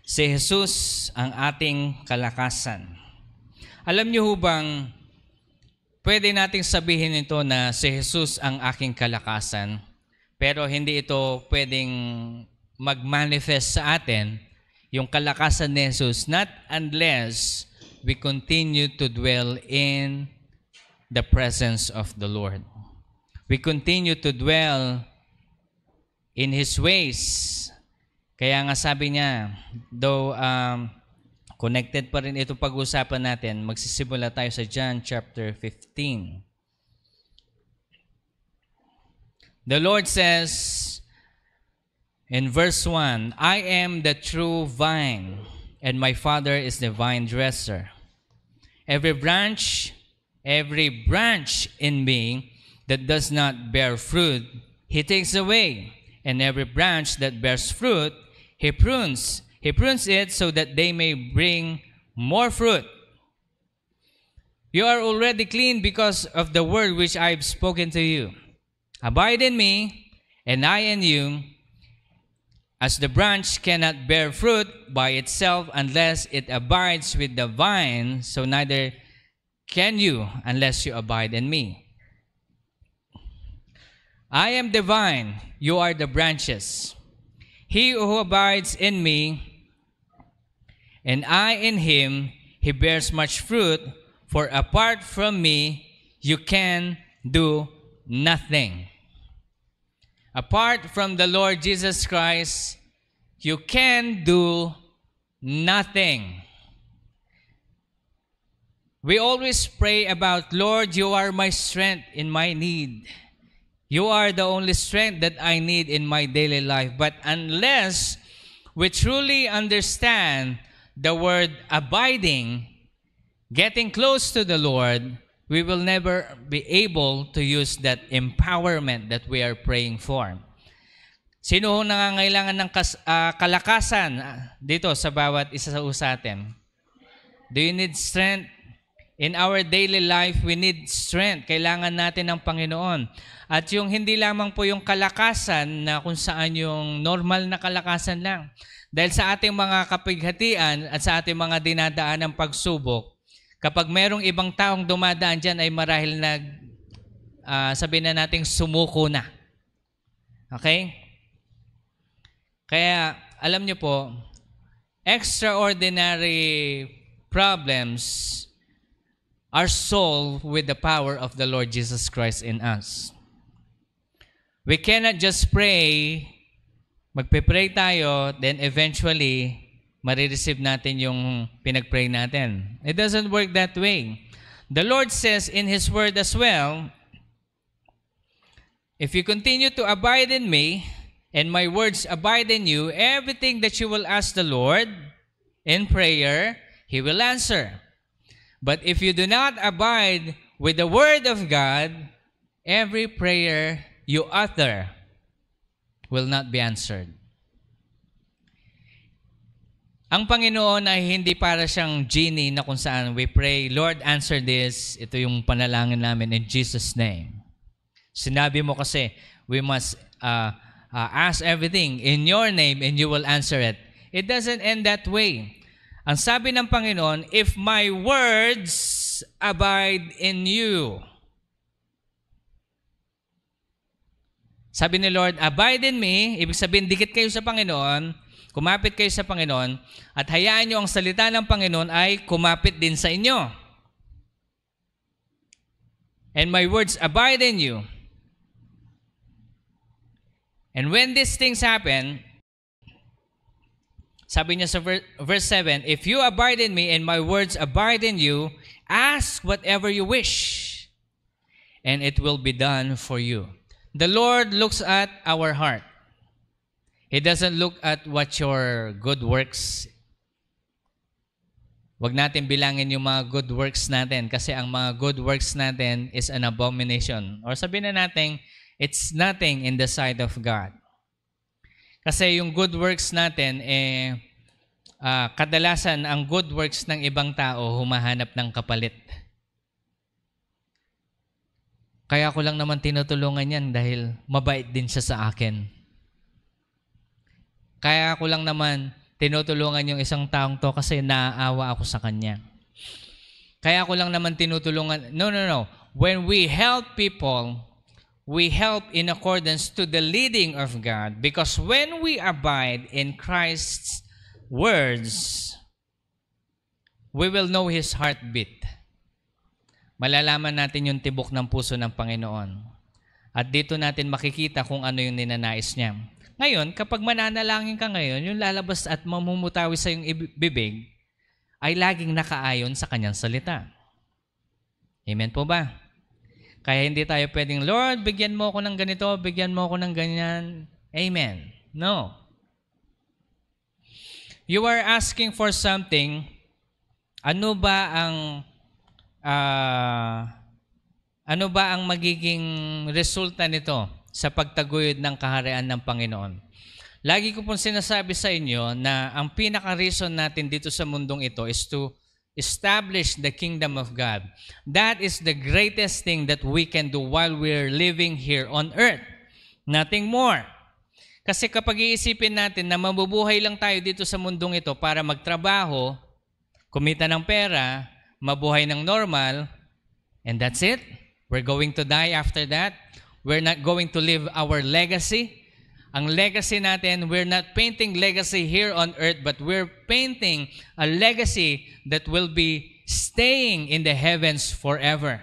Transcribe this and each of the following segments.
Si Jesus ang ating kalakasan. Alam niyo ho bang pwede nating sabihin ito na si Jesus ang aking kalakasan, pero hindi ito pwedeng mag-manifest sa atin, yung kalakasan ni Jesus, not unless we continue to dwell in the presence of the Lord. We continue to dwell in His ways. Kaya nga sabi niya, though connected pa rin ito pag-usapan natin, magsisimula tayo sa John chapter 15. The Lord says in verse 1, I am the true vine, and my Father is the vine dresser. Every branch in me that does not bear fruit, He takes away. And every branch that bears fruit, He prunes it so that they may bring more fruit. You are already clean because of the word which I have spoken to you. Abide in me, and I in you. As the branch cannot bear fruit by itself unless it abides with the vine, so neither can you unless you abide in me. I am the vine, you are the branches. He who abides in me, and I in him, he bears much fruit, for apart from me, you can do nothing. Apart from the Lord Jesus Christ, you can do nothing. We always pray about, Lord, you are my strength in my need. You are the only strength that I need in my daily life. But unless we truly understand the word abiding, getting close to the Lord, we will never be able to use that empowerment that we are praying for. Sino ho nangangailangan ng kalakasan dito sa bawat isa sa atin? Do you need strength? In our daily life, we need strength. Kailangan natin ng Panginoon. At yung hindi lamang po yung kalakasan na kung saan yung normal na kalakasan lang. Dahil sa ating mga kapighatian at sa ating mga dinadaan ng pagsubok, kapag merong ibang taong dumadaan dyan ay marahil sabihin na nating sumuko na. Okay? Kaya, alam niyo po, extraordinary problems are solved with the power of the Lord Jesus Christ in us. We cannot just pray, magpe-pray tayo, then eventually, marireceive natin yung pinag-pray natin. It doesn't work that way. The Lord says in His Word as well, if you continue to abide in me, and my words abide in you, everything that you will ask the Lord in prayer, He will answer. But if you do not abide with the Word of God, every prayer you utter will not be answered. Ang Panginoon ay hindi para siyang genie na kung saan we pray, Lord, answer this. Ito yung panalangin namin in Jesus' name. Sinabi mo kasi, we must ask everything in your name and you will answer it. It doesn't end that way. Ang sabi ng Panginoon, if my words abide in you. Sabi ni Lord, abide in me, ibig sabihin, dikit kayo sa Panginoon, kumapit kayo sa Panginoon, at hayaan nyo ang salita ng Panginoon ay kumapit din sa inyo. And my words abide in you. And when these things happen, sabi niya sa verse 7, if you abide in me and my words abide in you, ask whatever you wish, and it will be done for you. The Lord looks at our heart. He doesn't look at what your good works. Huwag natin bilangin yung mga good works natin kasi ang mga good works natin is an abomination. Or sabihin na natin, it's nothing in the sight of God. Kasi yung good works natin, kadalasan ang good works ng ibang tao humahanap ng kapalit. Kaya ko lang naman tinutulungan yan dahil mabait din siya sa akin. Kaya ko lang naman tinutulungan yung isang taong to kasi naaawa ako sa kanya. Kaya ako lang naman tinutulungan. No. When we help people, we help in accordance to the leading of God. Because when we abide in Christ's words, we will know His heartbeat. Malalaman natin yung tibok ng puso ng Panginoon. At dito natin makikita kung ano yung ninanais niya. Ngayon, kapag mananalangin ka ngayon, yung lalabas at mamumutawi sa iyong bibig ay laging nakaayon sa kanyang salita. Amen po ba? Kaya hindi tayo pwedeng, Lord, bigyan mo ako ng ganito, bigyan mo ako ng ganyan. Amen. No. You are asking for something. Ano ba ang magiging resulta nito sa pagtaguyod ng kaharian ng Panginoon? Lagi ko pong sinasabi sa inyo na ang pinaka-reason natin dito sa mundong ito is to establish the kingdom of God. That is the greatest thing that we can do while we're living here on earth. Nothing more. Kasi kapag iisipin natin na mabubuhay lang tayo dito sa mundong ito para magtrabaho, kumita ng pera, mabuhay ng normal, and that's it. We're going to die after that. We're not going to live our legacy. Ang legacy natin, we're not painting legacy here on earth, but we're painting a legacy that will be staying in the heavens forever.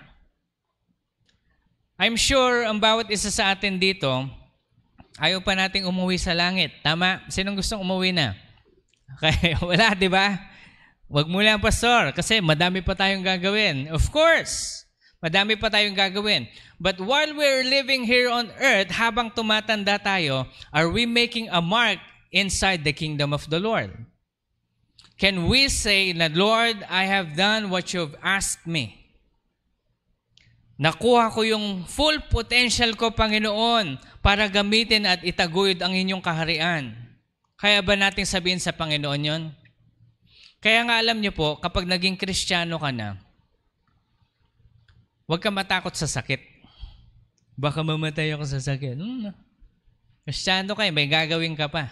I'm sure ang bawat isa sa atin dito, ayaw pa nating umuwi sa langit. Tama? Sinong gustong umuwi na? Okay, wala, di ba? Wag mo lang, Pastor, kasi madami pa tayong gagawin. Of course, madami pa tayong gagawin. But while we're living here on earth, habang tumatanda tayo, are we making a mark inside the kingdom of the Lord? Can we say na, Lord, I have done what you've asked me. Nakuha ko yung full potential ko, Panginoon, para gamitin at itaguyod ang inyong kaharian. Kaya ba nating sabihin sa Panginoon yon? Kaya nga alam niyo po, kapag naging Kristiyano ka na, huwag ka matakot sa sakit. Baka mamatay ako sa sakit. Kristiyano ka, may gagawin ka pa.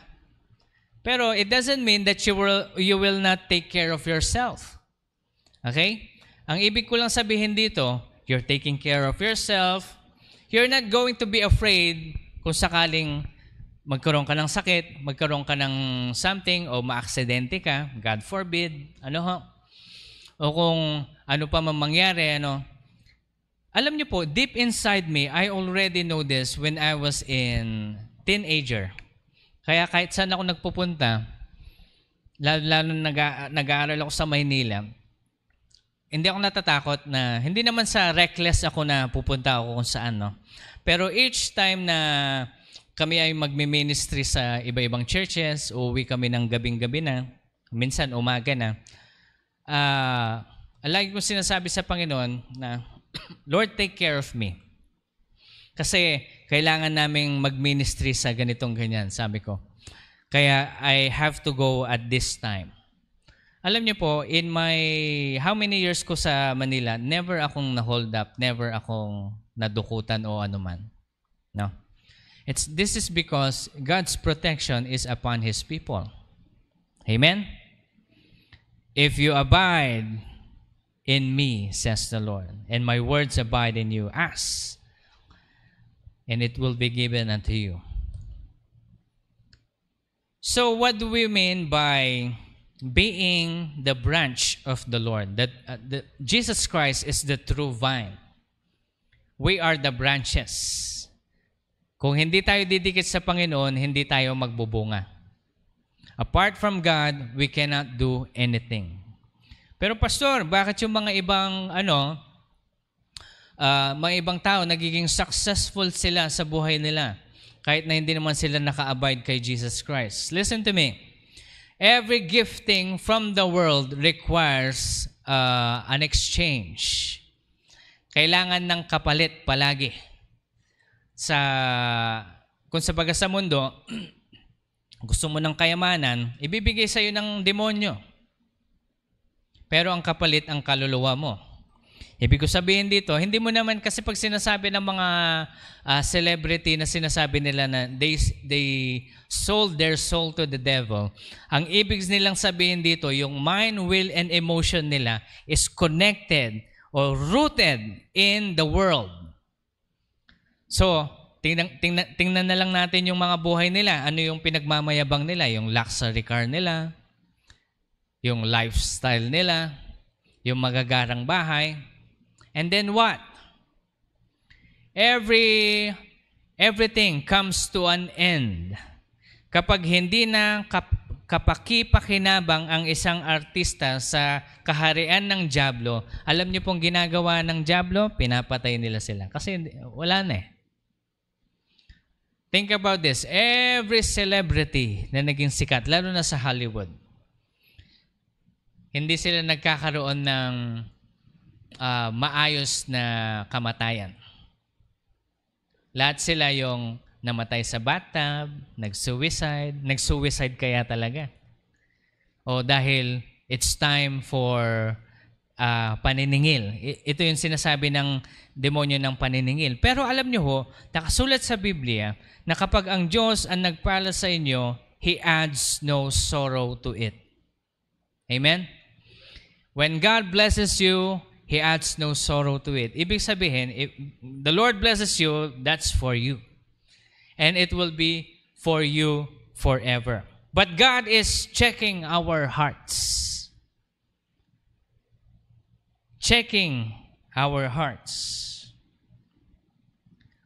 Pero it doesn't mean that you will not take care of yourself. Okay? Ang ibig ko lang sabihin dito, you're taking care of yourself. You're not going to be afraid kung sakaling magkaroon ka ng sakit, magkaroon ka ng something, o maaksidente ka, God forbid, o kung ano pa man mangyari, Alam niyo po, deep inside me, I already know this when I was in teenager. Kaya kahit saan ako nagpupunta, lalo nag-aaral ako sa Maynila, hindi ako natatakot na, hindi naman sa reckless ako na pupunta ako kung saan, Pero each time na kami ay magme-ministry sa iba-ibang churches, uuwi kami ng gabing-gabi na, minsan umaga na, lagi kong sinasabi sa Panginoon na, Lord, take care of me. Kasi kailangan naming mag-ministry sa ganitong ganyan, sabi ko. Kaya I have to go at this time. Alam niyo po, in my how many years ko sa Manila, never akong na-hold up, never akong nadukutan o anuman. No. This is because God's protection is upon His people. Amen? If you abide in me, says the Lord, and my words abide in you, ask, and it will be given unto you. So what do we mean by being the branch of the Lord? That Jesus Christ is the true vine. We are the branches. Kung hindi tayo didikit sa Panginoon, hindi tayo magbubunga. Apart from God, we cannot do anything. Pero Pastor, bakit yung mga ibang mga ibang tao nagiging successful sila sa buhay nila kahit na hindi naman sila naka-abide kay Jesus Christ? Listen to me. Every gifting from the world requires an exchange. Kailangan ng kapalit palagi. Kung sa mundo, gusto mo ng kayamanan, ibibigay sa iyo ng demonyo. Pero ang kapalit ang kaluluwa mo. Ibig ko sabihin dito, hindi mo naman kasi pag sinasabi ng mga celebrity na sinasabi nila na they sold their soul to the devil, ang ibig nilang sabihin dito, yung mind, will, and emotion nila is connected or rooted in the world. So, tingnan na lang natin yung mga buhay nila. Ano yung pinagmamayabang nila? Yung luxury car nila, yung lifestyle nila, yung magagarang bahay. And then what? Everything comes to an end. Kapag hindi na kapaki-pakinabang ang isang artista sa kaharian ng dyablo, alam niyo pong ginagawa ng dyablo, pinapatay nila sila. Kasi wala na eh. Think about this. Every celebrity na naging sikat, lalo na sa Hollywood, hindi sila nagkakaroon ng maayos na kamatayan. Lahat sila yung namatay sa bathtub, nag-suicide kaya talaga. O dahil it's time for paniningil. Ito yung sinasabi ng demonyo ng paniningil. Pero alam niyo ho, nakasulat sa Biblia na kapag ang Diyos ang nagpala sa inyo, He adds no sorrow to it. Amen? When God blesses you, He adds no sorrow to it. Ibig sabihin, if the Lord blesses you, that's for you. And it will be for you forever. But God is checking our hearts. Checking our hearts.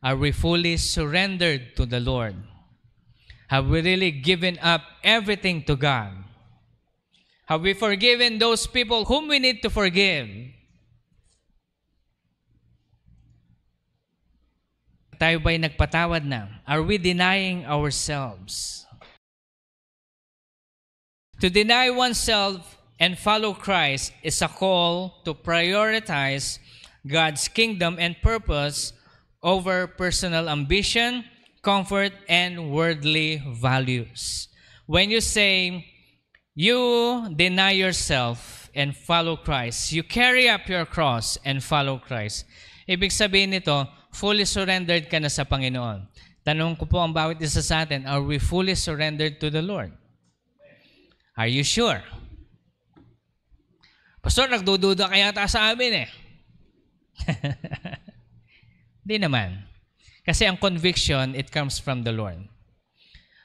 Are we fully surrendered to the Lord? Have we really given up everything to God? Have we forgiven those people whom we need to forgive? Tayo ba'y nagpatawad na? Are we denying ourselves? To deny oneself and follow Christ is a call to prioritize God's kingdom and purpose over personal ambition, comfort, and worldly values. When you say, you deny yourself and follow Christ, you carry up your cross and follow Christ. Ibig sabihin nito, fully surrendered ka na sa Panginoon. Tanong ko po ang bawat isa sa atin, are we fully surrendered to the Lord? Are you sure? Pastor, nagdududa kaya ta sa amin eh. Hindi naman. Kasi ang conviction, it comes from the Lord.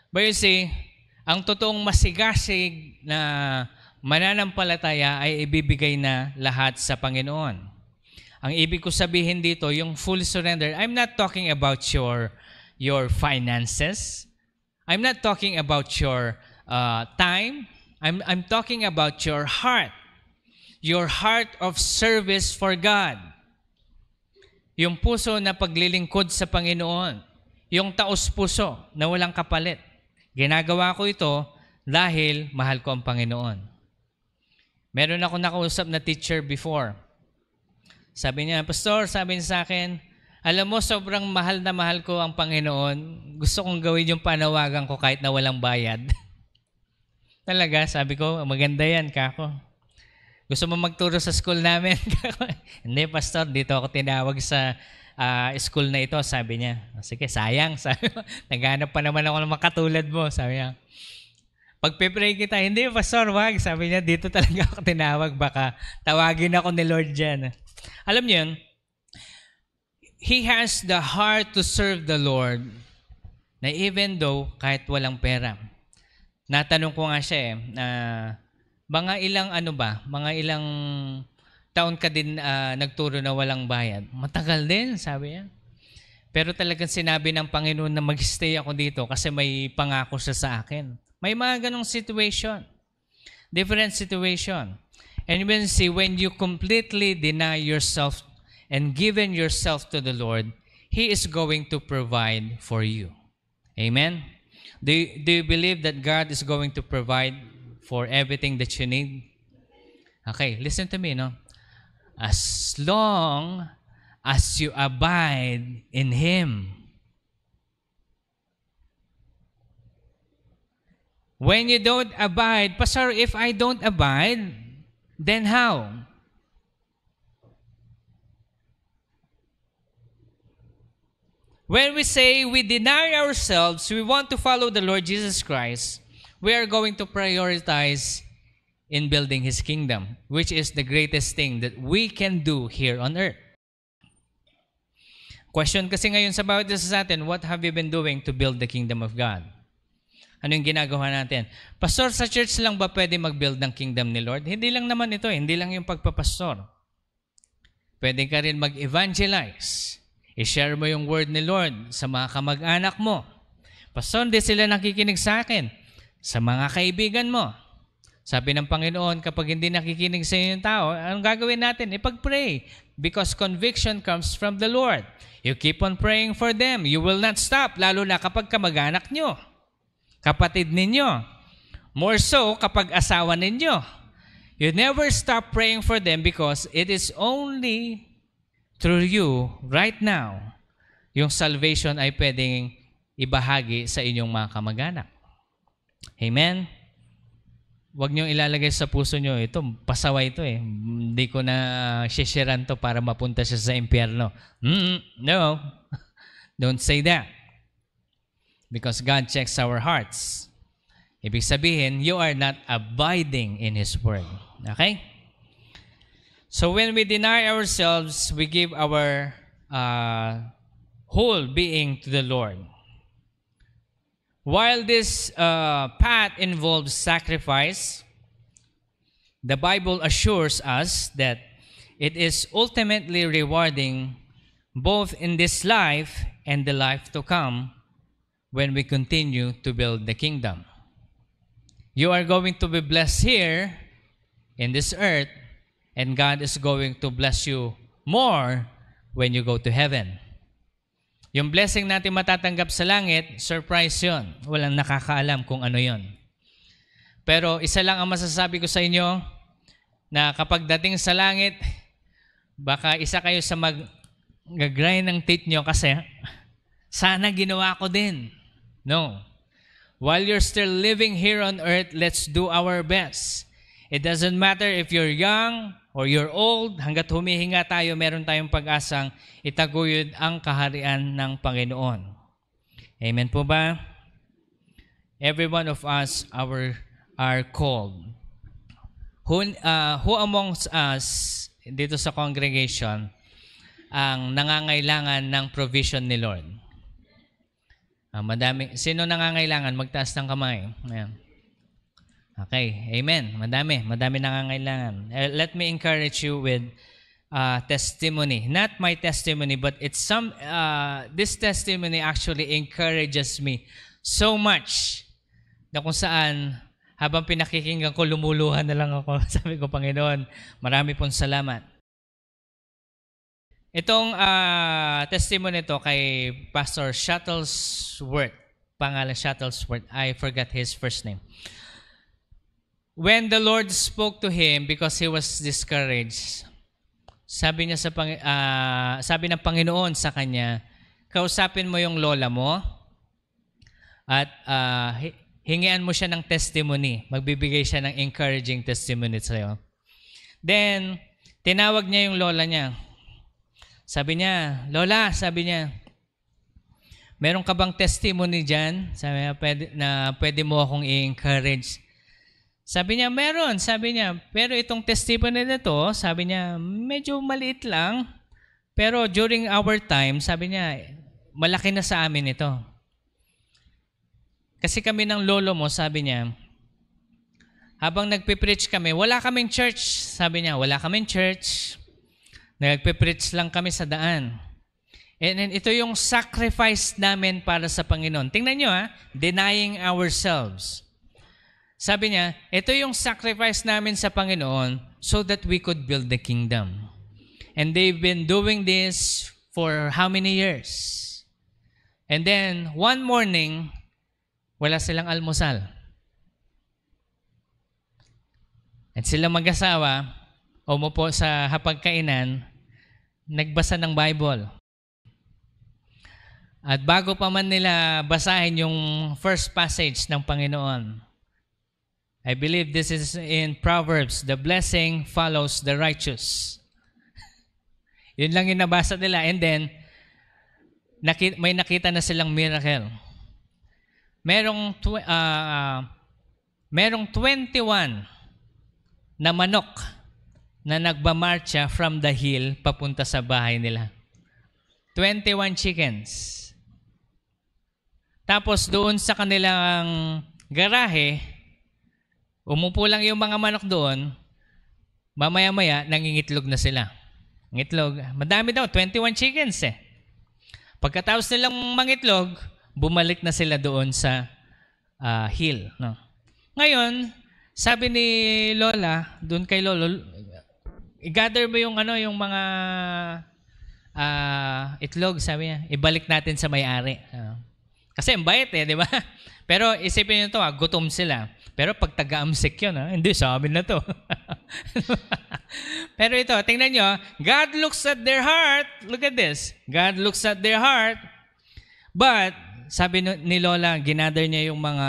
But you see, ang totoong masigasig na mananampalataya ay ibibigay na lahat sa Panginoon. Ang ibig ko sabihin dito, yung full surrender, I'm not talking about your finances. I'm not talking about your time. I'm talking about your heart. Your heart of service for God. Yung puso na paglilingkod sa Panginoon. Yung taos-puso na walang kapalit. Ginagawa ko ito dahil mahal ko ang Panginoon. Meron ako nakausap na teacher before. Sabi niya, Pastor, sabi niya sa akin, alam mo, sobrang mahal na mahal ko ang Panginoon. Gusto kong gawin yung panawagan ko kahit na walang bayad. Talaga, sabi ko, maganda yan, kako. Gusto mo magturo sa school namin? Hindi, Pastor, dito ako tinawag sa school na ito, sabi niya. Sige, sayang. Sabi ko, naghanap pa naman ako ng makatulad mo, sabi niya. Pagpipray kita, hindi, Pastor, wag. Sabi niya, dito talaga ako tinawag. Baka tawagin ako ni Lord dyan. Alam niyo yun, he has the heart to serve the Lord na even though kahit walang pera. Natanong ko nga siya mga ilang taon ka din nagturo na walang bayad. Matagal din, sabi niya. Pero talagang sinabi ng Panginoon na mag-stay ako dito kasi may pangako siya sa akin. May mga ganong situation. Different situation. And when you completely deny yourself and given yourself to the Lord, He is going to provide for you. Amen? Do you believe that God is going to provide for everything that you need? Okay, listen to me, no? As long as you abide in Him. When you don't abide, Pastor, if I don't abide, then how? When we say we deny ourselves, we want to follow the Lord Jesus Christ, we are going to prioritize in building His kingdom, which is the greatest thing that we can do here on earth. Question kasi ngayon sa bawat isa sa atin, what have you been doing to build the kingdom of God? Ano yung ginagawa natin? Pastor, sa church lang ba pwede mag-build ng kingdom ni Lord? Hindi lang naman ito, hindi lang yung pagpapastor. Pwede ka rin mag-evangelize. I-share mo yung word ni Lord sa mga kamag-anak mo. Pastor, hindi sila nakikinig sa akin. Sa mga kaibigan mo. Sabi ng Panginoon, kapag hindi nakikinig sa iyo yung tao, anong gagawin natin? Ipag-pray. Because conviction comes from the Lord. You keep on praying for them. You will not stop, lalo na kapag kamag-anak nyo. Kapatid ninyo. More so kapag asawa ninyo. You never stop praying for them because it is only through you right now yung salvation ay pwedeng ibahagi sa inyong mga kamag-anak. Amen? Huwag niyong ilalagay sa puso niyo, ito, pasaway ito eh. Hindi ko na shishiran to para mapunta siya sa impyerno. No. Don't say that. Because God checks our hearts. Ibig sabihin, you are not abiding in His Word. Okay? So when we deny ourselves, we give our whole being to the Lord. While this path involves sacrifice, the Bible assures us that it is ultimately rewarding both in this life and the life to come when we continue to build the kingdom. You are going to be blessed here in this earth, and God is going to bless you more when you go to heaven. Yung blessing natin matatanggap sa langit, surprise yun. Walang nakakaalam kung ano yun. Pero isa lang ang masasabi ko sa inyo, na kapag dating sa langit, baka isa kayo sa mag-grind ng teeth nyo kasi sana ginawa ko din. No. While you're still living here on earth, let's do our best. It doesn't matter if you're young or you're old, hanggat humihinga tayo, meron tayong pag-asang itaguyod ang kaharian ng Panginoon. Amen po ba? Every one of us are called. Who amongst us dito sa congregation ang nangangailangan ng provision ni Lord? Madami. Sino nangangailangan? Magtaas ng kamay. Ayan. Okay, amen. Madami nangangailangan. Let me encourage you with testimony. Not my testimony, but it's this testimony actually encourages me so much na kung saan habang pinakikinggan ko, lumuluhan na lang ako. Sabi ko, Panginoon, marami pong salamat. Itong testimony ito kay Pastor Shuttlesworth. Pangalan Shuttlesworth. I forgot his first name. When the Lord spoke to him because he was discouraged, sabi niya sabi ng Panginoon sa kanya, kausapin mo yung lola mo at hingian mo siya ng testimony. Magbibigay siya ng encouraging testimony sa'yo. Then, tinawag niya yung lola niya. Sabi niya, Lola, sabi niya, meron ka bang testimony dyan? Sabi niya, pwede mo akong i-encourage. Sabi niya, meron. Sabi niya, pero itong testimony na to, sabi niya, medyo maliit lang. Pero during our time, sabi niya, malaki na sa amin ito. Kasi kami ng lolo mo, sabi niya, habang nagpipreach kami, wala kaming church. Sabi niya, wala kaming church. Nagpipreach lang kami sa daan. And then, ito yung sacrifice namin para sa Panginoon. Tingnan nyo denying ourselves. Sabi niya, ito yung sacrifice namin sa Panginoon so that we could build the kingdom. And they've been doing this for how many years? And then, one morning, wala silang almusal. At sila mag-asawa, umupo sa hapagkainan, nagbasa ng Bible. At bago pa man nila basahin yung first passage ng Panginoon, I believe this is in Proverbs, the blessing follows the righteous. Yun lang yung nabasa nila. And then, may nakita na silang miracle. Merong 21 na manok na nagbamarcha from the hill papunta sa bahay nila. 21 chickens. Tapos doon sa kanilang garahe, umupo lang yung mga manok doon, mamaya-maya nangingitlog na sila. Ngitlog, madami daw, 21 chickens eh. Pagkatapos nilang mangitlog, bumalik na sila doon sa hill. No? Ngayon, sabi ni Lola, doon kay Lolo, i-gather mo yung mga itlog, sabi niya, ibalik natin sa may-ari. Kasi ang bait eh, di ba? Pero isipin nyo ito, gutom sila. Pero pag taga-amsik yun, hindi, sa amin na to. Pero ito, tingnan nyo, God looks at their heart. Look at this. God looks at their heart. But, sabi ni Lola, ginather niya yung mga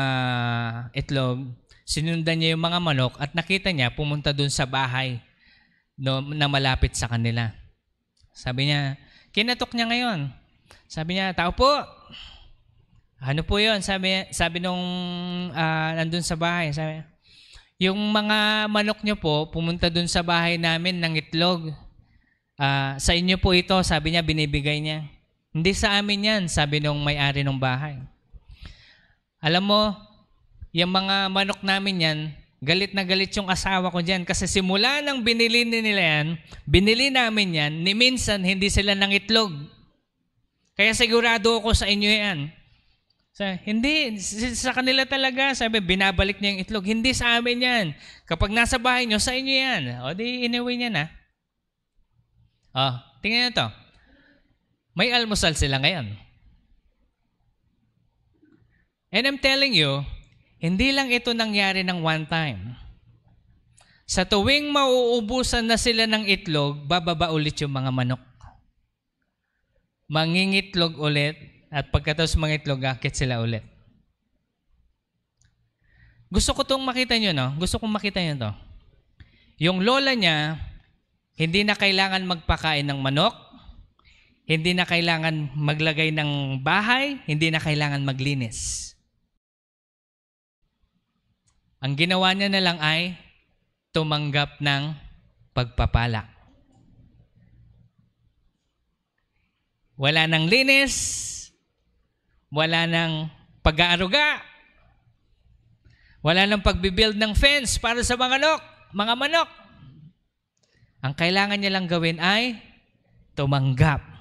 itlog, sinundan niya yung mga manok, at nakita niya, pumunta dun sa bahay na malapit sa kanila. Sabi niya, kinatok niya ngayon. Sabi niya, tao po. Ano po yun? Sabi nung nandun sa bahay, sabi, yung mga manok niyo po, pumunta dun sa bahay namin ng itlog. Sa inyo po ito, sabi niya, binibigay niya. Hindi sa amin yan, sabi nung may-ari ng bahay. Alam mo, yung mga manok namin yan, galit na galit yung asawa ko dyan. Kasi simula nang binili nila yan, binili namin yan, ni minsan hindi sila ng itlog. Kaya sigurado ako sa inyo yan. Hindi, sa kanila talaga, sabi, binabalik niya yung itlog. Hindi sa amin yan. Kapag nasa bahay niyo, sa inyo yan. O di, inuwi niya na. Tingnan niyo to. May almusal sila ngayon. And I'm telling you, hindi lang ito nangyari ng one time. Sa tuwing mauubusan na sila ng itlog, bababa ulit yung mga manok. Mangingitlog ulit, at pagkatapos mga itlog, akit sila ulit. Gusto ko itong makita nyo, no? Gusto kong makita nyo to. Yung lola niya, hindi na kailangan magpakain ng manok, hindi na kailangan maglagay ng bahay, hindi na kailangan maglinis. Ang ginawa niya na lang ay tumanggap ng pagpapala. Wala nang linis, wala nang pag-aaruga, wala nang pagbibuild ng fence para sa mga manok. Ang kailangan niya lang gawin ay tumanggap.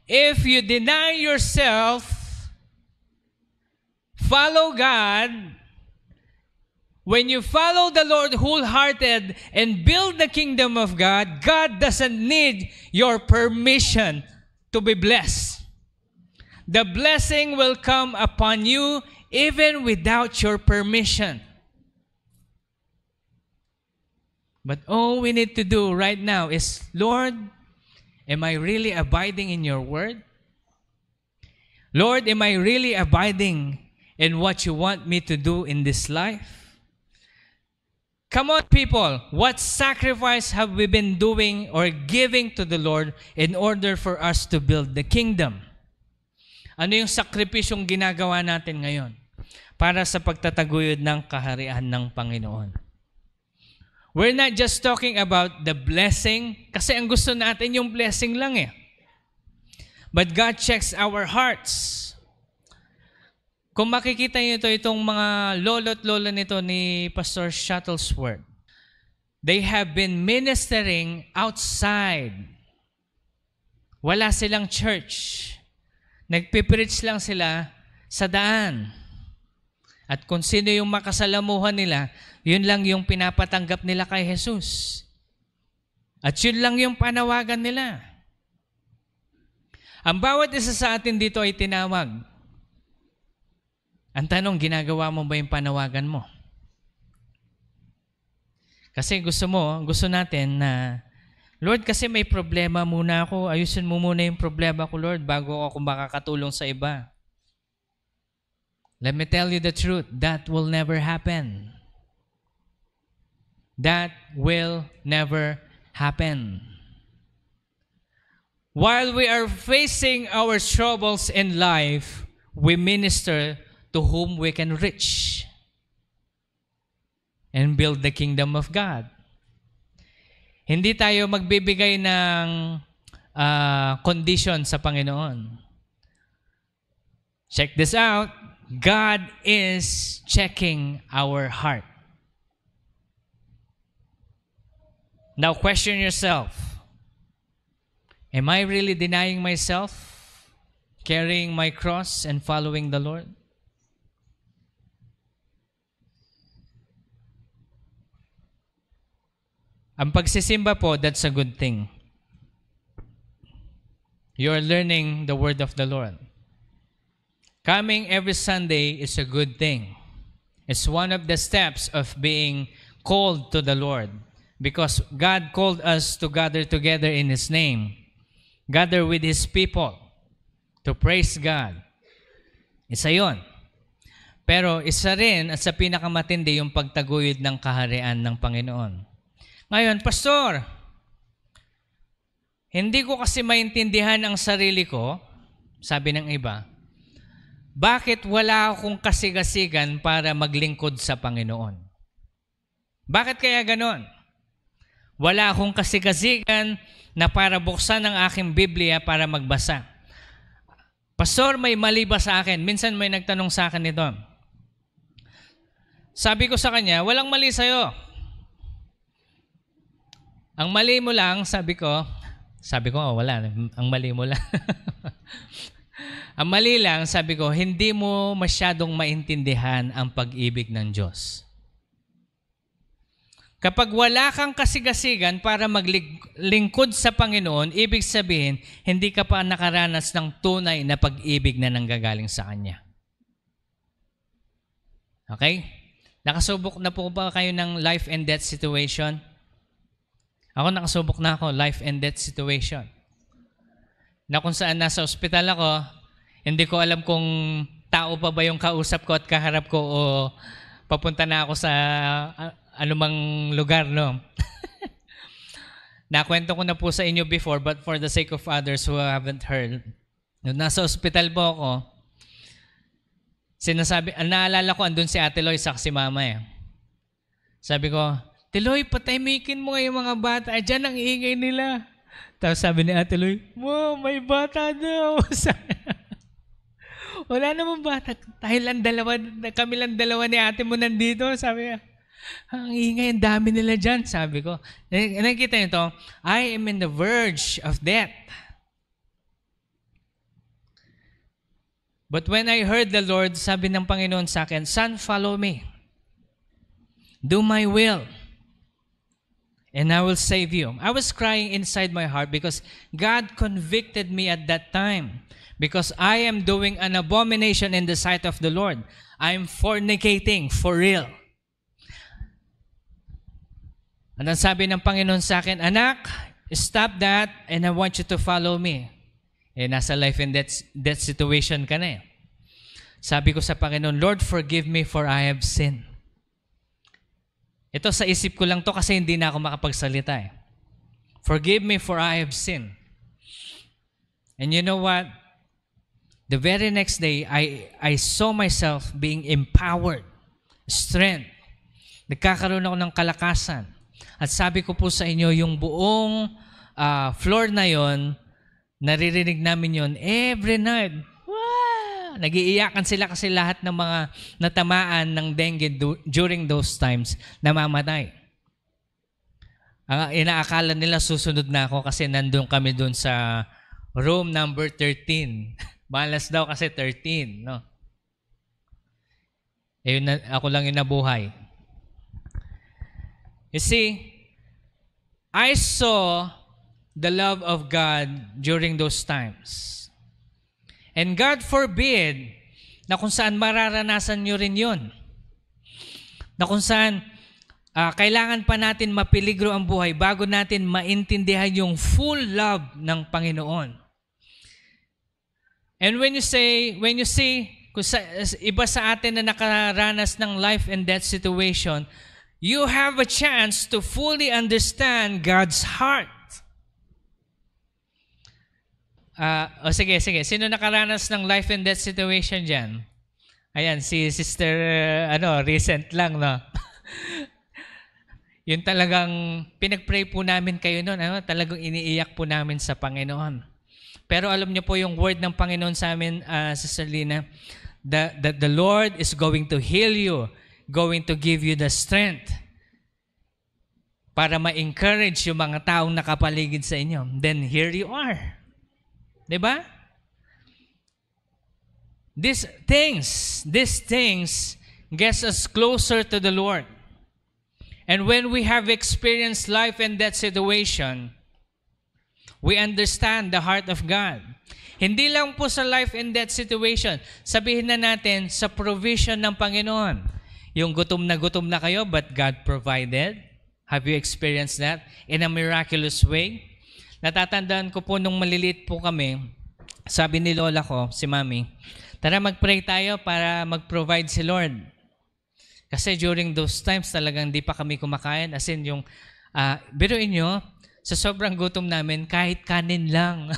If you deny yourself, follow God, when you follow the Lord wholehearted and build the kingdom of God, God doesn't need your permission to be blessed. The blessing will come upon you even without your permission. But all we need to do right now is, Lord, am I really abiding in your word? Lord, am I really abiding in what you want me to do in this life? Come on, people. What sacrifice have we been doing or giving to the Lord in order for us to build the kingdom? Ano yung sakripisyong ginagawa natin ngayon para sa pagtataguyod ng kaharian ng Panginoon? We're not just talking about the blessing, kasi ang gusto natin yung blessing lang eh. But God checks our hearts. Kung makikita niyo itong mga lolo't lola nito ni Pastor Shuttlesworth, they have been ministering outside. Wala silang church. Nagpipreach lang sila sa daan. At kung sino yung makasalamuhan nila, yun lang yung pinapatanggap nila kay Jesus. At yun lang yung panawagan nila. Ang bawat isa sa atin dito ay tinawag. Ang tanong, ginagawa mo ba yung panawagan mo? Kasi gusto natin na, Lord, kasi may problema muna ako. Ayusin mo muna yung problema ko, Lord, bago ako makakatulong sa iba. Let me tell you the truth, that will never happen. That will never happen. While we are facing our troubles in life, we minister to whom we can reach and build the kingdom of God. Hindi tayo magbibigay ng condition sa Panginoon. Check this out. God is checking our heart. Now question yourself. Am I really denying myself, carrying my cross, and following the Lord? Ang pagsisimba po, that's a good thing. You're learning the word of the Lord. Coming every Sunday is a good thing. It's one of the steps of being called to the Lord. Because God called us to gather together in His name. Gather with His people to praise God. Isa yun. Pero isa rin at sa pinakamatindi yung pagtaguyod ng kaharian ng Panginoon. Ngayon, Pastor, hindi ko kasi maintindihan ang sarili ko, sabi ng iba, bakit wala akong kasigasigan para maglingkod sa Panginoon? Bakit kaya ganon? Wala akong kasigasigan na para buksan ang aking Biblia para magbasa. Pastor, may mali ba sa akin? Minsan may nagtanong sa akin nito. Sabi ko sa kanya, walang mali sa'yo. Ang mali mo lang, sabi ko, wala. Ang mali mo lang. Ang mali lang, sabi ko, hindi mo masyadong maintindihan ang pag-ibig ng Diyos. Kapag wala kang kasigasigan para maglingkod sa Panginoon, ibig sabihin, hindi ka pa nakaranas ng tunay na pag-ibig na nanggagaling sa Kanya. Okay? Nakasubok na po ba kayo ng life and death situation? Ako nakasubok na ako, life and death situation. Na kung saan nasa ospital ako, hindi ko alam kung tao pa ba yung kausap ko at kaharap ko o papunta na ako sa anumang lugar, no? Nakwento ko na po sa inyo before, but for the sake of others who haven't heard, nung nasa ospital po ako, naalala ko, andun si Ate Loy sa si Mama eh. Sabi ko, Tiloy, patahimikin mo yung mga bata. Diyan ang ingay nila. Tapos sabi ni Ate Loy, wow, may bata daw. Wala namang bata. Kami lang dalawa ni ate mo nandito. Sabi niya, ang ingay, ang dami nila dyan. Sabi ko, nakikita niyo to, I am in the verge of death. But when I heard the Lord, sabi ng Panginoon sa akin, Son, follow me. Do my will. And I will save you. I was crying inside my heart because God convicted me at that time. Because I am doing an abomination in the sight of the Lord. I am fornicating for real. And ang sabi ng Panginoon sa akin, Anak, stop that and I want you to follow me. Eh, nasa life and death situation ka na eh. Sabi ko sa Panginoon, Lord, forgive me for I have sinned. Ito sa isip ko lang to kasi hindi na ako makapagsalita eh. Forgive me for I have sinned. And you know what? The very next day, I saw myself being empowered, strength. Nagkakaroon ako ng kalakasan. At sabi ko po sa inyo, yung buong floor na yon, naririnig namin yon every night. Wow! Nag-iiyakan sila kasi lahat ng mga natamaan ng dengue during those times, namamatay. Ang inaakala nila susunod na ako kasi nandun kami dun sa room number 13. Malas daw kasi 13, no? Eh, ako lang yung nabuhay. You see, I saw the love of God during those times. And God forbid na kung saan mararanasan nyo rin yun. Na kung saan kailangan pa natin mapiligro ang buhay bago natin maintindihan yung full love ng Panginoon. And when you see, kung iba sa atin na nakaranas ng life and death situation, you have a chance to fully understand God's heart. Sige. Sino nakaranas ng life and death situation dyan? Ayan, si Sister, recent lang, no? Yun talagang, pinag-pray po namin kayo noon, talagang iniiyak po namin sa Panginoon. Pero alam niyo po yung word ng Panginoon sa amin, Sister Lina, that the Lord is going to heal you, going to give you the strength para ma-encourage yung mga taong nakapaligid sa inyo. Then here you are. Diba? These things gets us closer to the Lord. And when we have experienced life and death situation, we understand the heart of God. Hindi lang po sa life and death situation, sabihin na natin sa provision ng Panginoon. Yung gutom na kayo, but God provided. Have you experienced that in a miraculous way? Natatandaan ko po nung maliliit po kami, sabi ni Lola ko, si Mami, tara mag-pray tayo para mag-provide si Lord. Kasi during those times talagang di pa kami kumakain. As in yung, biruin nyo, sa sobrang gutom namin, kahit kanin lang.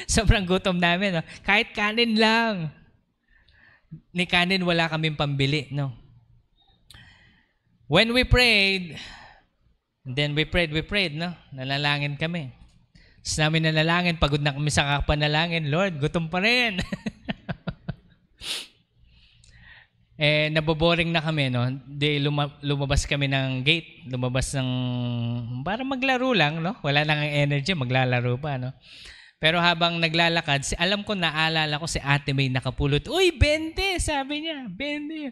Sobrang gutom namin, no? Kahit kanin lang. Ni kanin wala kaming pambili, no? When we prayed, then we prayed, no? Nalalangin kami. Tapos namin nalalangin, pagod na kami sa kapanalangin, Lord, gutom pa rin. Naboboring na kami, no? Lumabas kami ng gate, para maglaro lang, no? Wala nang energy, maglalaro pa, no? Pero habang naglalakad, alam ko, naalala ko si Ate May nakapulot. Uy, 20! Sabi niya, 20.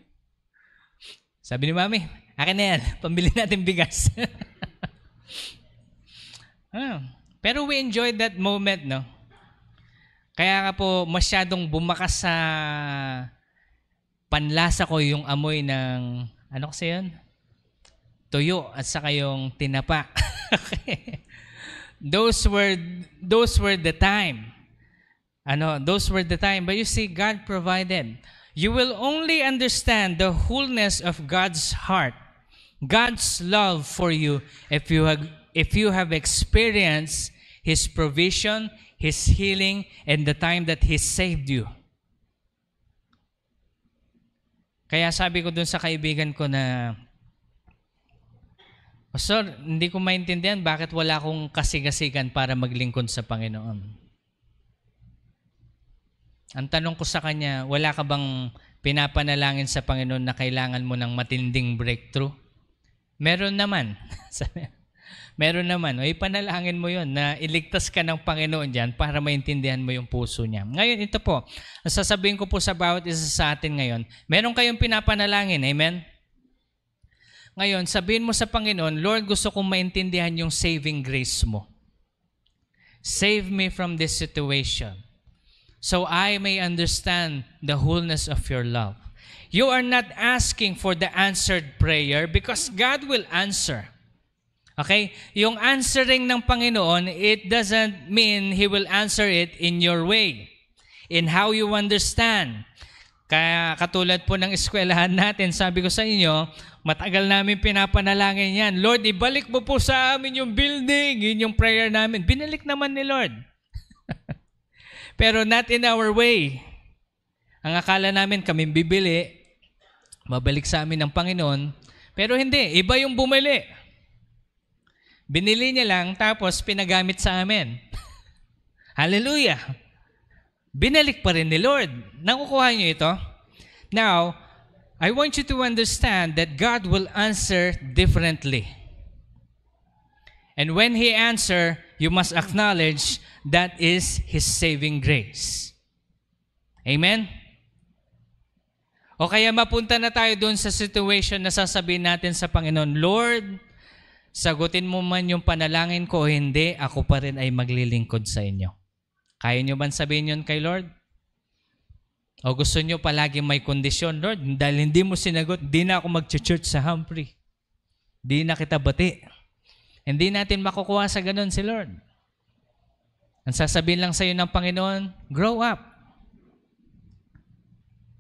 Sabi ni Mami, akin na yan, pambili natin bigas. Pero we enjoyed that moment, no? Kaya nga po, masyadong bumakas sa panlasa ko yung amoy ng, ano kasi yun? Tuyo at saka yung tinapa. Okay. Those were the time. Those were the time. But you see, God provided. You will only understand the wholeness of God's heart, God's love for you, if you have experienced His provision, His healing, and the time that He saved you. Kaya sabi ko dun sa kaibigan ko na, Pastor, hindi ko maintindihan bakit wala akong kasigasigan para maglingkod sa Panginoon. Ang tanong ko sa kanya, wala ka bang pinapanalangin sa Panginoon na kailangan mo ng matinding breakthrough? Meron naman. Meron naman. O ipanalangin mo yun na iligtas ka ng Panginoon dyan para maintindihan mo yung puso niya. Ngayon, ito po. Sasabihin ko po sa bawat isa sa atin ngayon. Meron kayong pinapanalangin. Amen? Ngayon, sabihin mo sa Panginoon, Lord, gusto kong maintindihan yung saving grace mo. Save me from this situation so I may understand the wholeness of your love. You are not asking for the answered prayer because God will answer. Okay? Yung answering ng Panginoon, it doesn't mean He will answer it in your way, in how you understand. Kaya katulad po ng eskwelahan natin, sabi ko sa inyo, matagal namin pinapanalangin yan. Lord, ibalik mo po sa amin yung building. Yun yung prayer namin. Binalik naman ni Lord. Pero not in our way. Ang akala namin kami bibili, mabalik sa amin ng Panginoon. Pero hindi, iba yung bumili. Binili niya lang, tapos pinagamit sa amin. Hallelujah! Binalik pa rin ni Lord. Nakukuha niyo ito? Now, I want you to understand that God will answer differently. And when He answers, you must acknowledge that is His saving grace. Amen? O kaya mapunta na tayo doon sa situation na sasabihin natin sa Panginoon, Lord, sagutin mo man yung panalangin ko o hindi, ako pa rin ay maglilingkod sa inyo. Kaya nyo ba sabihin yun kay Lord? O gusto nyo palagi may kondisyon, Lord, dahil hindi mo sinagot, di na ako mag-church sa Humphrey. Di na kita bati. Hindi natin makukuha sa ganun si Lord. Ang sasabihin lang sa iyo ng Panginoon, grow up.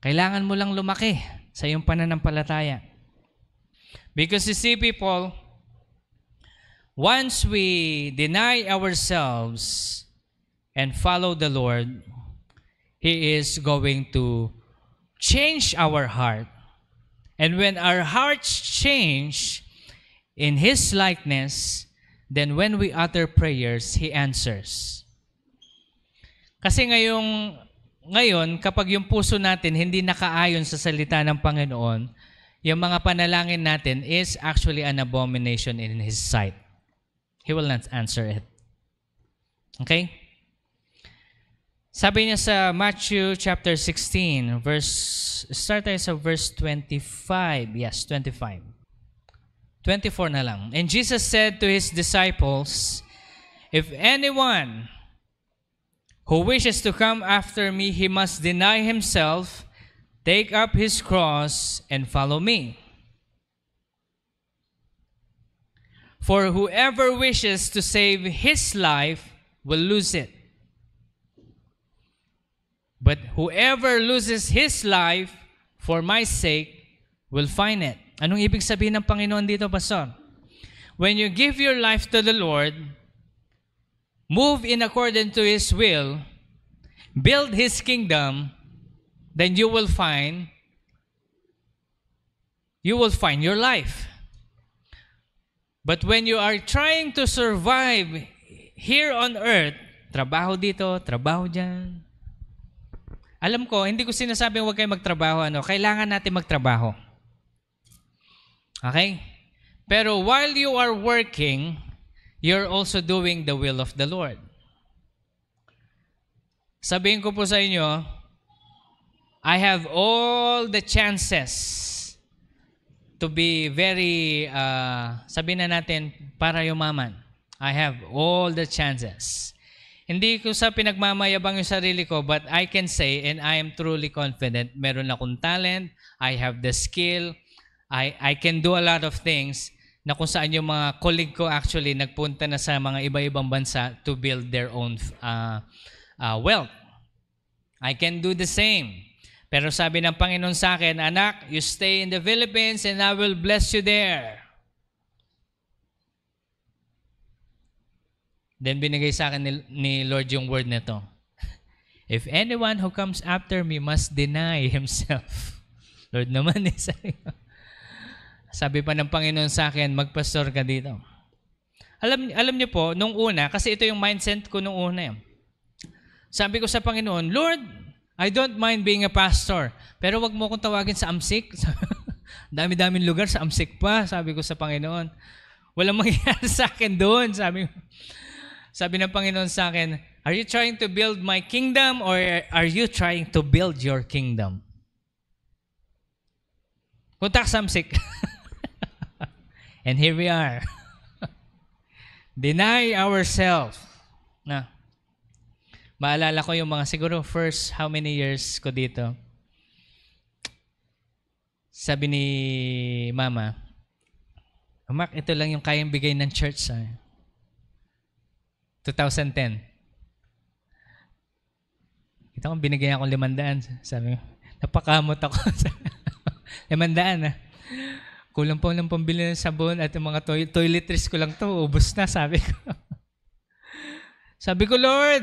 Kailangan mo lang lumaki sa iyong pananampalataya. Because you see, people, once we deny ourselves and follow the Lord, He is going to change our heart. And when our hearts change in His likeness, then when we utter prayers, He answers. Kasi ngayon, kapag yung puso natin hindi nakaayon sa salita ng Panginoon, yung mga panalangin natin is actually an abomination in His sight. He will not answer it. Okay? Sabi niya sa Matthew chapter 16, start tayo sa verse 25. Yes, 25. 24 na lang. And Jesus said to His disciples, "If anyone who wishes to come after me, he must deny himself, take up his cross, and follow me. For whoever wishes to save his life will lose it. But whoever loses his life for my sake will find it." Anong ibig sabihin ng Panginoon dito, Pastor? When you give your life to the Lord, move in accordance to His will, build His kingdom, then you will find your life. But when you are trying to survive here on earth, trabaho dito, trabaho dyan. Alam ko, hindi ko sinasabing huwag kayo magtrabaho. Kailangan natin magtrabaho. Okay? Pero while you are working, you're also doing the will of the Lord. Sabihin ko po sa inyo, I have all the chances to be very, sabihin na natin, para yumaman. I have all the chances. Hindi ko sa pinagmamayabang yung sarili ko, but I can say, and I am truly confident, meron akong talent, I have the skill, I can do a lot of things na kung saan yung mga colleague ko actually nagpunta na sa mga iba-ibang bansa to build their own wealth. I can do the same. Pero sabi ng Panginoon sa akin, "Anak, you stay in the Philippines and I will bless you there." Then binigay sa akin ni Lord yung word na to. "If anyone who comes after me must deny himself." Lord naman sabi pa ng Panginoon sa akin, "Magpastor ka dito." Alam niyo po, nung una, kasi ito yung mindset ko nung una. Sabi ko sa Panginoon, "Lord, I don't mind being a pastor, pero wag mo akong tawagin sa AMSIC." Dami-daming lugar sa AMSIC pa, sabi ko sa Panginoon. Walang mangyayari sa akin doon, sabi ng Panginoon sa akin, "Are you trying to build my kingdom or are you trying to build your kingdom?" Punta ka sa AMSIC. And here we are. Deny ourselves. Na. Maalala ko yung mga siguro first how many years ko dito. Sabi ni Mama, "Amak, ito lang yung kayang bigay ng church." 2010. Kita ko binigay akong 500. Sabi ko, napakamot ako. 500 Kulang po ng pambili ng sabon at yung mga toiletries ko lang to, ubos na, sabi ko. Sabi ko, "Lord,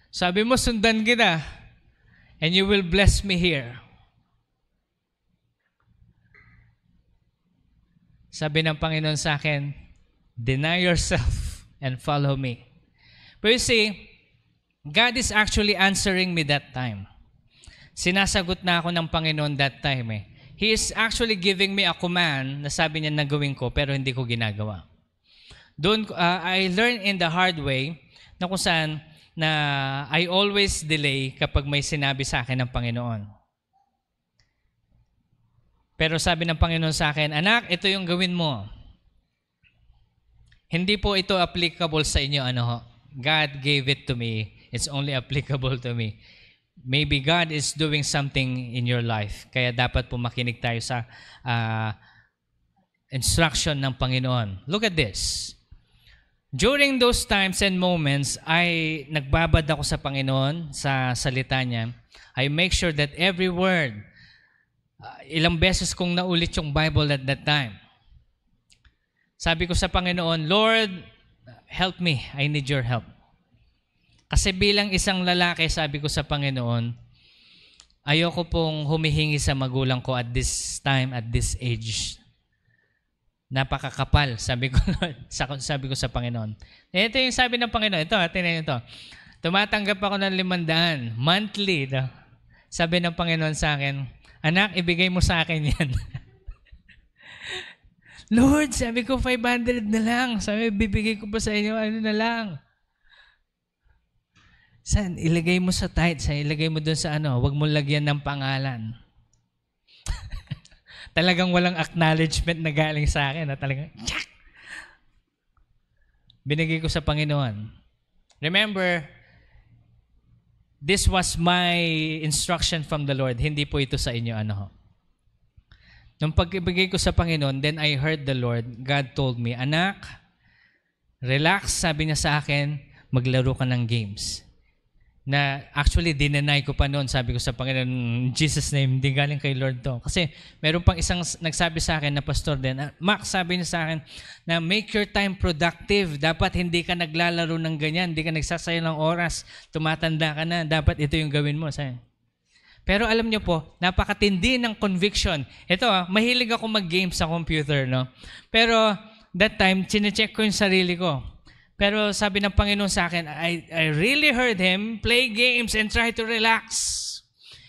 sabi mo sundan kita and you will bless me here." Sabi ng Panginoon sa akin, "Deny yourself and follow me." But you see, God is actually answering me that time. Sinasagot na ako ng Panginoon that time He is actually giving me a command na sabi niya na gawin ko pero hindi ko ginagawa. Doon, I learned in the hard way na kung saan na I always delay kapag may sinabi sa akin ng Panginoon. Pero sabi ng Panginoon sa akin, "Anak, ito yung gawin mo. Hindi po ito applicable sa inyo. God gave it to me. It's only applicable to me. Maybe God is doing something in your life. Kaya dapat po makinig tayo sa instruction ng Panginoon." Look at this. During those times and moments, nagbabad ako sa Panginoon, sa salita niya. I make sure that every word, ilang beses kong naulit yung Bible at that time. Sabi ko sa Panginoon, Lord, help me. I need your help. Kasi bilang isang lalaki, sabi ko sa Panginoon, ayoko pong humihingi sa magulang ko at this time, at this age. Napakakapal, sabi ko, sabi ko sa Panginoon. Ito yung sabi ng Panginoon. Ito, tingnan ito. Tumatanggap ako ng 500 monthly. Sabi ng Panginoon sa akin, anak, ibigay mo sa akin yan. Lord, sabi ko 500 na lang. Sabi, bibigay ko pa sa inyo, ano na lang. Saan? Ilagay mo sa tithe. Ilagay mo dun sa huwag mo lagyan ng pangalan. Talagang walang acknowledgement na galing sa akin. Talagang, tsak! Binigay ko sa Panginoon. Remember, this was my instruction from the Lord. Hindi po ito sa inyo. Nung pagbigay ko sa Panginoon, then I heard the Lord. God told me, anak, relax, sabi niya sa akin, maglaro ka ng games. Na actually, dinenay ko pa noon. Sabi ko sa Panginoon, in Jesus' name, hindi galing kay Lord to. Kasi meron pang isang nagsabi sa akin na pastor din, Max, sabi niya sa akin, na make your time productive. Dapat hindi ka naglalaro ng ganyan, hindi ka nagsasayo ng oras, tumatanda ka na, dapat ito yung gawin mo. Sabi. Pero alam niyo po, napakatindi ng conviction. Ito, mahilig ako mag-game sa computer, no? Pero that time, chinecheck ko yung sarili ko. Pero sabi ng Panginoon sa akin, I really heard Him play games and try to relax.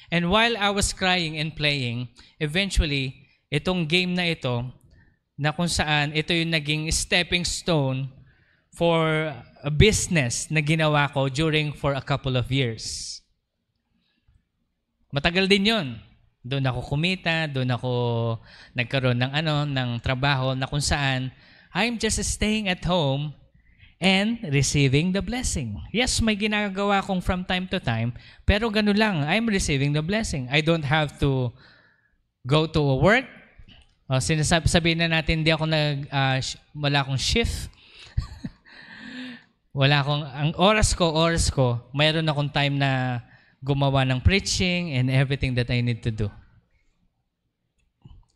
And while I was crying and playing, eventually, itong game na ito, na kung saan ito yung naging stepping stone for a business na ginawa ko for a couple of years. Matagal din yun. Doon ako kumita, doon ako nagkaroon ng trabaho na kung saan I'm just staying at home and receiving the blessing. Yes, may ginagawa kong from time to time, pero ganun lang, I'm receiving the blessing. I don't have to go to work. Sabihin na natin, wala akong shift. Ang oras ko, mayroon akong time na gumawa ng preaching and everything that I need to do.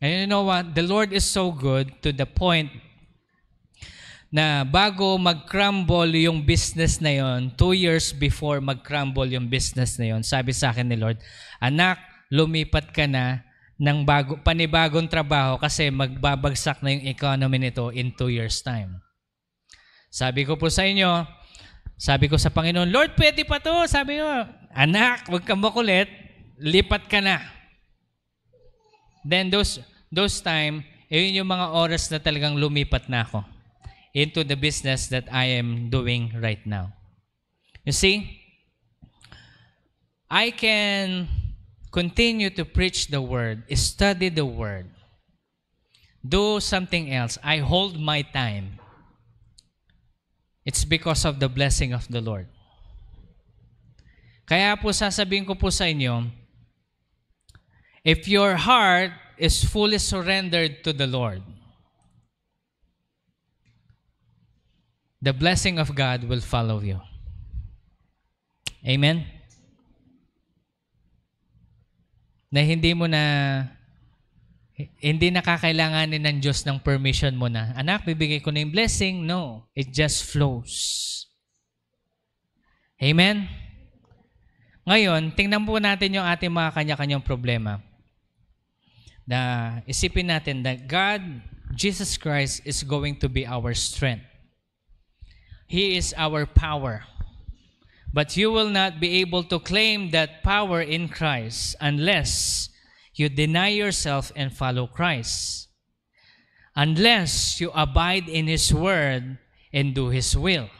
And you know what? The Lord is so good to the point na bago mag-crumble yung business na yon, 2 years before mag-crumble yung business na yon, sabi sa akin ni Lord, anak, lumipat ka na ng panibagong trabaho kasi magbabagsak na yung economy nito in 2 years time. Sabi ko po sa inyo, sabi ko sa Panginoon, Lord, pwede pa to. Sabi ko, anak, huwag kang makulit, lipat ka na. Then those time, yun yung mga oras na talagang lumipat na ako into the business that I am doing right now. You see, I can continue to preach the Word, study the Word, do something else. I hold my time. It's because of the blessing of the Lord. Kaya po sasabihin ko po sa inyo, if your heart is fully surrendered to the Lord, the blessing of God will follow you. Amen? Na hindi nakakailanganin ng Diyos ng permission mo na, anak, bibigay ko na yung blessing. No, it just flows. Amen? Ngayon, tingnan po natin yung ating mga kanya-kanyang problema. Na isipin natin that God, Jesus Christ, is going to be our strength. He is our power. But you will not be able to claim that power in Christ unless you deny yourself and follow Christ. Unless you abide in His Word and do His will.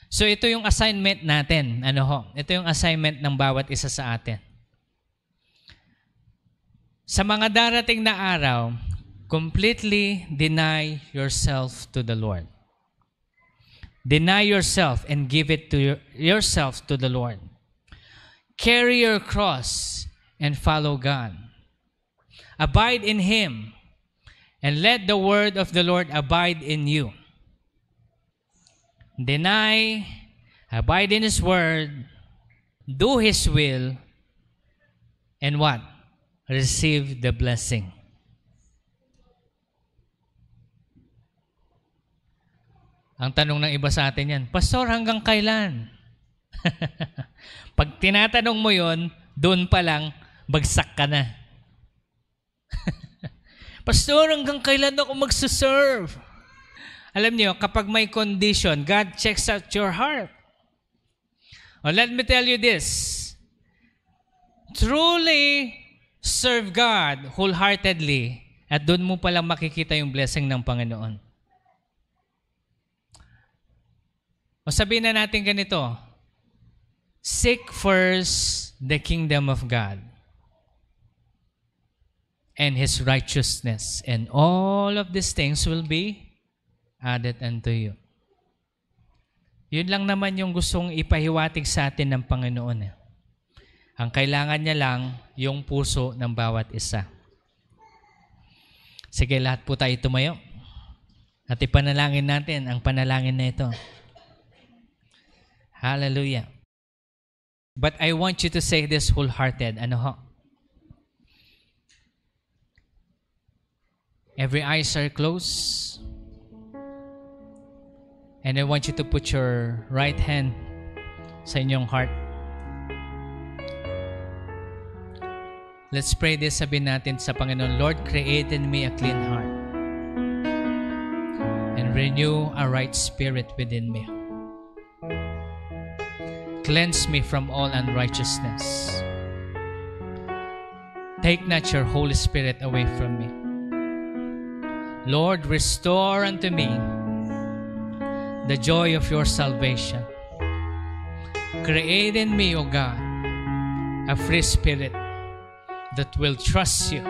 So ito yung assignment natin. Ito yung assignment ng bawat isa sa atin. Sa mga darating na araw, completely deny yourself to the Lord. Deny yourself and give it to yourself to the Lord. Carry your cross and follow God. Abide in Him and let the word of the Lord abide in you. Deny, abide in His word, do His will, and what? Receive the blessing. Ang tanong ng iba sa atin yan, Pastor, hanggang kailan? Pag tinatanong mo yon, doon pa lang, bagsak ka na. Pastor, hanggang kailan ako magsaserve? Alam niyo, kapag may condition, God checks out your heart. Oh, let me tell you this. Truly serve God wholeheartedly at doon mo palang makikita yung blessing ng Panginoon. O sabihin na natin ganito, seek first the kingdom of God and His righteousness, and all of these things will be added unto you. Yun lang naman yung gustong ipahiwatig sa atin ng Panginoon. Ang kailangan niya lang yung puso ng bawat isa. Sige, lahat po tayo tumayo. At ipanalangin natin ang panalangin na ito. Hallelujah. But I want you to say this wholehearted. Ano ho? Every eyes are closed. And I want you to put your right hand sa inyong heart. Let's pray this, sabihin natin sa Panginoon, Lord, create in me a clean heart and renew a right spirit within me. Cleanse me from all unrighteousness. Take not your Holy Spirit away from me. Lord, restore unto me the joy of your salvation. Create in me, O God, a free spirit that will trust you.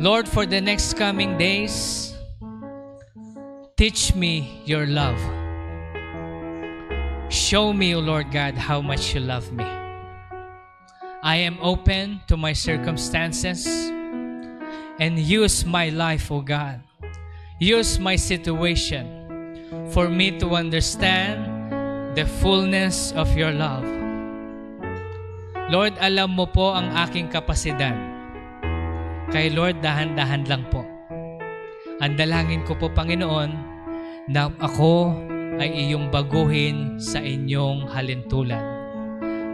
Lord, for the next coming days, teach me your love. Show me, O Lord God, how much you love me. I am open to my circumstances and use my life, O God. Use my situation for me to understand the fullness of your love. Lord, alam mo po ang aking kapasidad. Kay Lord, dahan-dahan lang po. Ang dalangin ko po, Panginoon, na ako ay iyong baguhin sa inyong halintulan.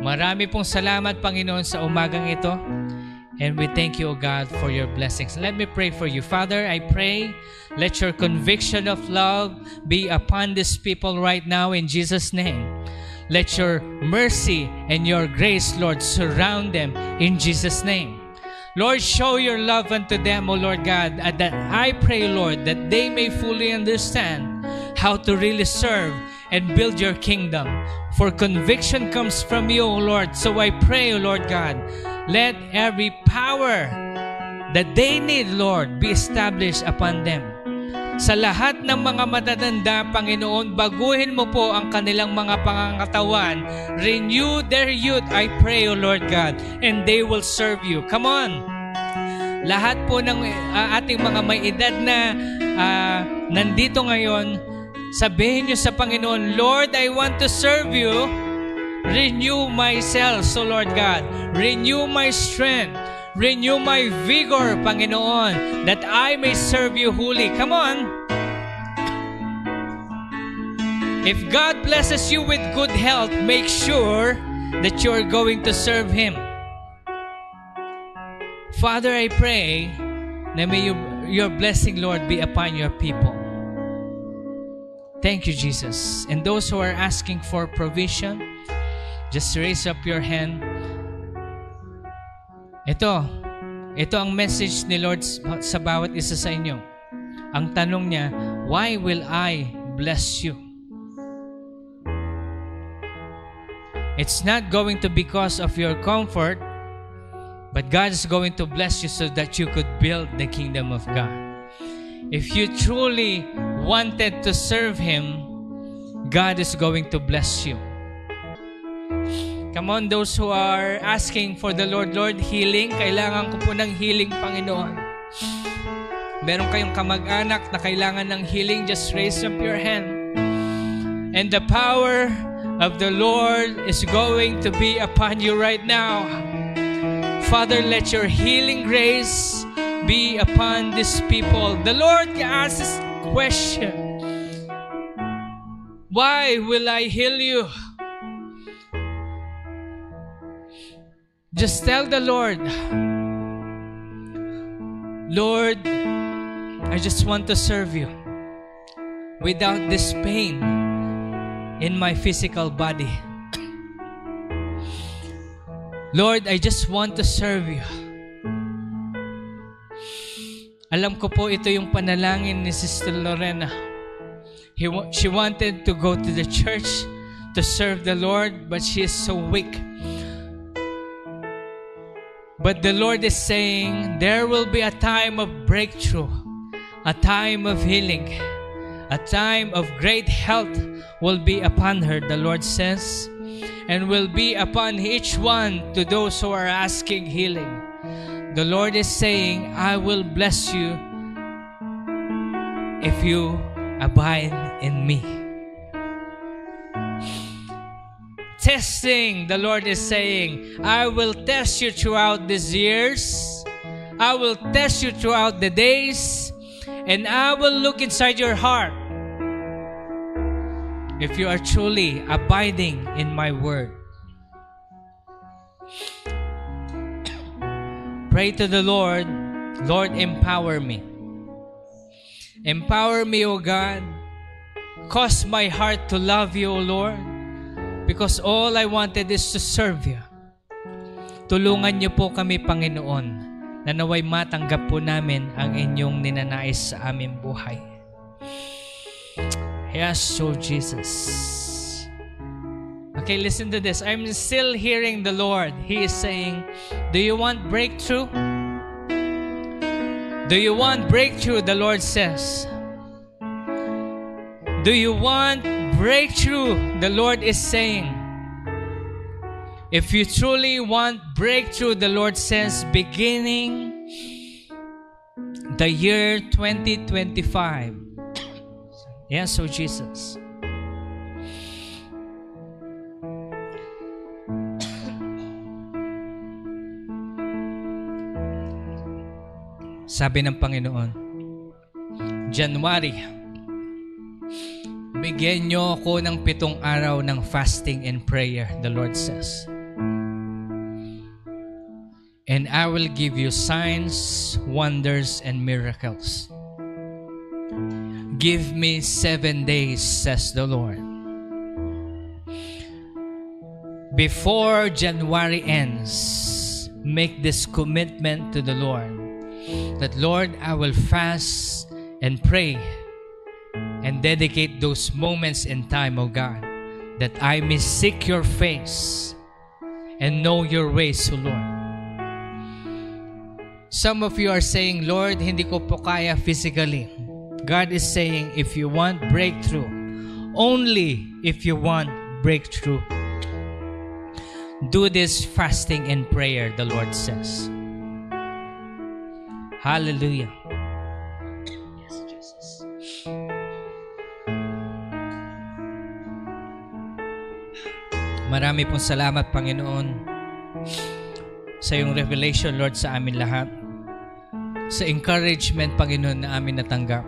Marami pong salamat, Panginoon, sa umagang ito. And we thank you, O God, for your blessings. Let me pray for you. Father, I pray, let your conviction of love be upon these people right now in Jesus' name. Let your mercy and your grace, Lord, surround them in Jesus' name. Lord, show your love unto them, O Lord God, and that I pray, Lord, that they may fully understand how to really serve and build your kingdom. For conviction comes from you, O Lord. So I pray, O Lord God, let every power that they need, Lord, be established upon them. Sa lahat ng mga matatanda, Panginoon, baguhin mo po ang kanilang mga pangangatawan. Renew their youth, I pray, O Lord God, and they will serve you. Come on! Lahat po ng ating mga may edad na nandito ngayon, sabihin nyo sa Panginoon, Lord, I want to serve you. Renew myself, so Lord God. Renew my strength. Renew my vigor, Panginoon, that I may serve you wholly. Come on. If God blesses you with good health, make sure that you're going to serve Him. Father, I pray na may your blessing, Lord, be upon your people. Thank you, Jesus. And those who are asking for provision, just raise up your hand. Ito ang message ni Lord sa bawat isa sa inyo. Ang tanong niya, why will I bless you? It's not going to be because of your comfort, but God is going to bless you so that you could build the kingdom of God. If you truly wanted to serve Him, God is going to bless you. Come on, those who are asking for the Lord, healing, kailangan ko po ng healing, Panginoon. Meron kayong kamag-anak na kailangan ng healing, just raise up your hand. And the power of the Lord is going to be upon you right now. Father, let your healing grace be upon these people. The Lord asks this question, why will I heal you? Just tell the Lord, Lord, I just want to serve you without this pain in my physical body. Lord, I just want to serve you. Alam ko po ito yung panalangin ni Sister Lorena. She wanted to go to the church to serve the Lord, but she is so weak. But the Lord is saying, there will be a time of breakthrough, a time of healing, a time of great health will be upon her, the Lord says, and will be upon each one to those who are asking healing. The Lord is saying, I will bless you if you abide in me. Testing, the Lord is saying, I will test you throughout these years. I will test you throughout the days, and I will look inside your heart if you are truly abiding in my word. Pray to the Lord, Lord, empower me. Empower me, O God. Cause my heart to love you, O Lord, because all I wanted is to serve you. Tulungan niyo po kami, Panginoon, na naway matanggap po namin ang inyong ninanais sa aming buhay. Yes, so Jesus. Okay, listen to this. I'm still hearing the Lord. He is saying, do you want breakthrough? Do you want breakthrough? The Lord says. Do you want breakthrough? The Lord is saying. If you truly want breakthrough, the Lord says, beginning the year 2025. Yes, so Jesus. Sabi ng Panginoon, January, bigyan niyo ako ng 7 araw ng fasting and prayer, the Lord says. And I will give you signs, wonders, and miracles. Give me 7 days, says the Lord. Before January ends, make this commitment to the Lord. That, Lord, I will fast and pray and dedicate those moments in time, O God, that I may seek your face and know your ways, O Lord. Some of you are saying, Lord, hindi ko po kaya physically. God is saying, if you want breakthrough, only if you want breakthrough, do this fasting and prayer, the Lord says. Hallelujah. Yes, Jesus. Marami pong salamat, Panginoon, sa iyong revelation, Lord, sa amin lahat. Sa encouragement, Panginoon, na amin natanggap.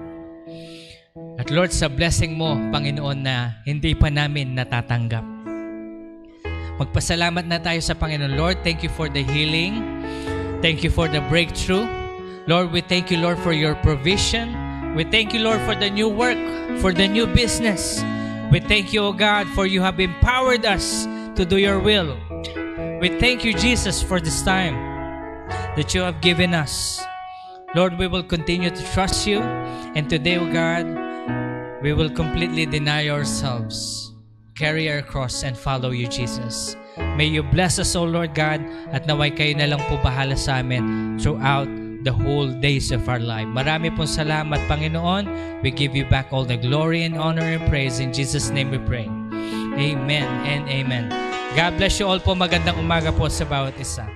At Lord, sa blessing mo, Panginoon, na hindi pa namin natatanggap. Magpasalamat na tayo sa Panginoon. Lord, thank you for the healing. Thank you for the breakthrough. Lord, we thank you, Lord, for your provision. We thank you, Lord, for the new work, for the new business. We thank you, O God, for you have empowered us to do your will. We thank you, Jesus, for this time that you have given us. Lord, we will continue to trust you. And today, O God, we will completely deny ourselves, carry our cross, and follow you, Jesus. May you bless us, O Lord God, at naway kayo na lang po bahala sa amin throughout the whole days of our life. Marami pong salamat, Panginoon. We give you back all the glory and honor and praise. In Jesus' name we pray. Amen and amen. God bless you all po. Magandang umaga po sa bawat isa.